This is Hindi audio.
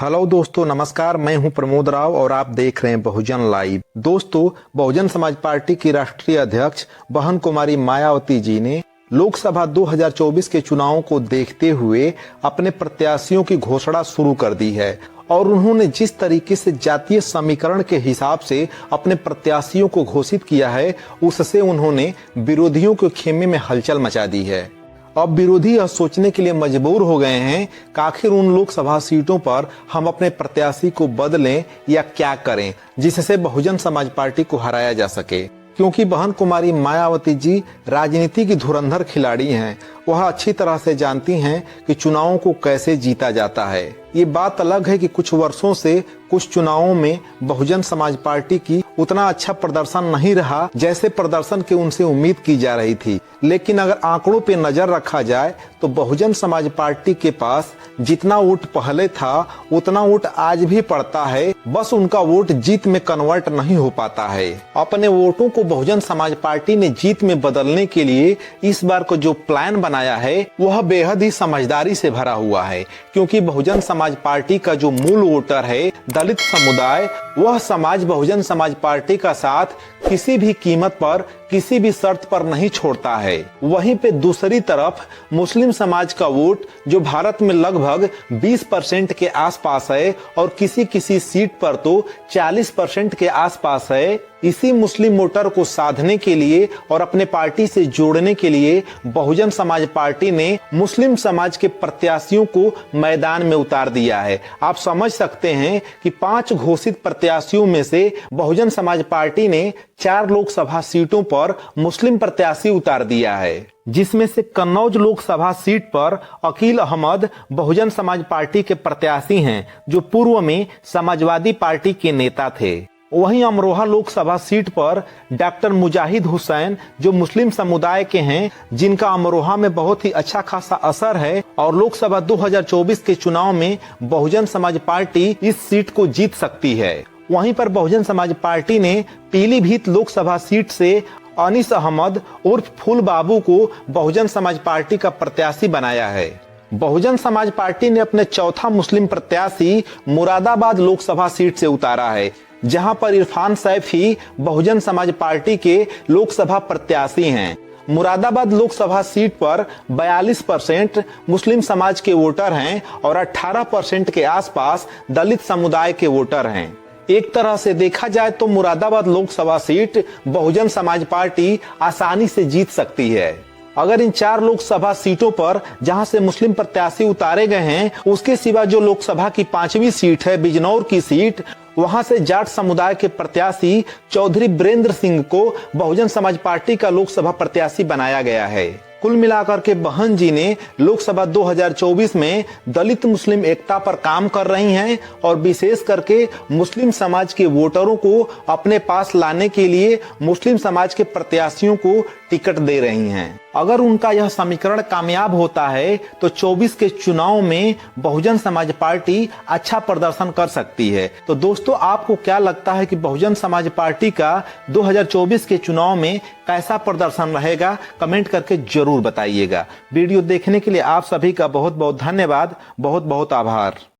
हेलो दोस्तों, नमस्कार। मैं हूं प्रमोद राव और आप देख रहे हैं बहुजन लाइव। दोस्तों, बहुजन समाज पार्टी की राष्ट्रीय अध्यक्ष बहन कुमारी मायावती जी ने लोकसभा 2024 के चुनावों को देखते हुए अपने प्रत्याशियों की घोषणा शुरू कर दी है और उन्होंने जिस तरीके से जातीय समीकरण के हिसाब से अपने प्रत्याशियों को घोषित किया है, उससे उन्होंने विरोधियों के खेमे में हलचल मचा दी है। अब विरोधी यह सोचने के लिए मजबूर हो गए हैं कि आखिर उन लोकसभा सीटों पर हम अपने प्रत्याशी को बदलें या क्या करें जिससे बहुजन समाज पार्टी को हराया जा सके। क्योंकि बहन कुमारी मायावती जी राजनीति की धुरंधर खिलाड़ी हैं। वह अच्छी तरह से जानती हैं कि चुनावों को कैसे जीता जाता है। ये बात अलग है कि कुछ वर्षों से कुछ चुनावों में बहुजन समाज पार्टी की उतना अच्छा प्रदर्शन नहीं रहा जैसे प्रदर्शन की उनसे उम्मीद की जा रही थी। लेकिन अगर आंकड़ों पे नजर रखा जाए तो बहुजन समाज पार्टी के पास जितना वोट पहले था उतना वोट आज भी पड़ता है, बस उनका वोट जीत में कन्वर्ट नहीं हो पाता है। अपने वोटों को बहुजन समाज पार्टी ने जीत में बदलने के लिए इस बार को जो प्लान बनाया है वह बेहद ही समझदारी से भरा हुआ है। क्योंकि बहुजन समाज पार्टी का जो मूल वोटर है दलित समुदाय, वह समाज बहुजन समाज पार्टी का साथ किसी भी कीमत पर किसी भी शर्त पर नहीं छोड़ता है। वहीं पे दूसरी तरफ मुस्लिम समाज का वोट जो भारत में लगभग 20% के आसपास है और किसी किसी सीट पर तो 40% के आसपास है। इसी मुस्लिम वोटर को साधने के लिए और अपने पार्टी से जोड़ने के लिए बहुजन समाज पार्टी ने मुस्लिम समाज के प्रत्याशियों को मैदान में उतार दिया है। आप समझ सकते हैं कि 5 घोषित प्रत्याशियों में से बहुजन समाज पार्टी ने 4 लोकसभा सीटों पर मुस्लिम प्रत्याशी उतार दिया है, जिसमें से कन्नौज लोकसभा सीट पर अकील अहमद बहुजन समाज पार्टी के प्रत्याशी हैं, जो पूर्व में समाजवादी पार्टी के नेता थे। वहीं अमरोहा लोकसभा सीट पर डॉक्टर मुजाहिद हुसैन जो मुस्लिम समुदाय के हैं, जिनका अमरोहा में बहुत ही अच्छा खासा असर है और लोकसभा 2024 के चुनाव में बहुजन समाज पार्टी इस सीट को जीत सकती है। वहीं पर बहुजन समाज पार्टी ने पीलीभीत लोकसभा सीट से अनीस अहमद उर्फ फूल बाबू को बहुजन समाज पार्टी का प्रत्याशी बनाया है। बहुजन समाज पार्टी ने अपने चौथा मुस्लिम प्रत्याशी मुरादाबाद लोकसभा सीट से उतारा है, जहां पर इरफान सैफी बहुजन समाज पार्टी के लोकसभा प्रत्याशी हैं। मुरादाबाद लोकसभा सीट पर 42% मुस्लिम समाज के वोटर हैं और 18% के आसपास दलित समुदाय के वोटर हैं। एक तरह से देखा जाए तो मुरादाबाद लोकसभा सीट बहुजन समाज पार्टी आसानी से जीत सकती है। अगर इन 4 लोकसभा सीटों पर जहां से मुस्लिम प्रत्याशी उतारे गए हैं, उसके सिवा जो लोकसभा की 5वीं सीट है बिजनौर की सीट, वहां से जाट समुदाय के प्रत्याशी चौधरी बीरेंद्र सिंह को बहुजन समाज पार्टी का लोकसभा प्रत्याशी बनाया गया है। कुल मिलाकर के बहन जी ने लोकसभा 2024 में दलित मुस्लिम एकता पर काम कर रही हैं और विशेष करके मुस्लिम समाज के वोटरों को अपने पास लाने के लिए मुस्लिम समाज के प्रत्याशियों को टिकट दे रही हैं। अगर उनका यह समीकरण कामयाब होता है तो 24 के चुनाव में बहुजन समाज पार्टी अच्छा प्रदर्शन कर सकती है। तो दोस्तों, आपको क्या लगता है कि बहुजन समाज पार्टी का 2024 के चुनाव में कैसा प्रदर्शन रहेगा? कमेंट करके जरूर बताइएगा। वीडियो देखने के लिए आप सभी का बहुत बहुत धन्यवाद, बहुत बहुत आभार।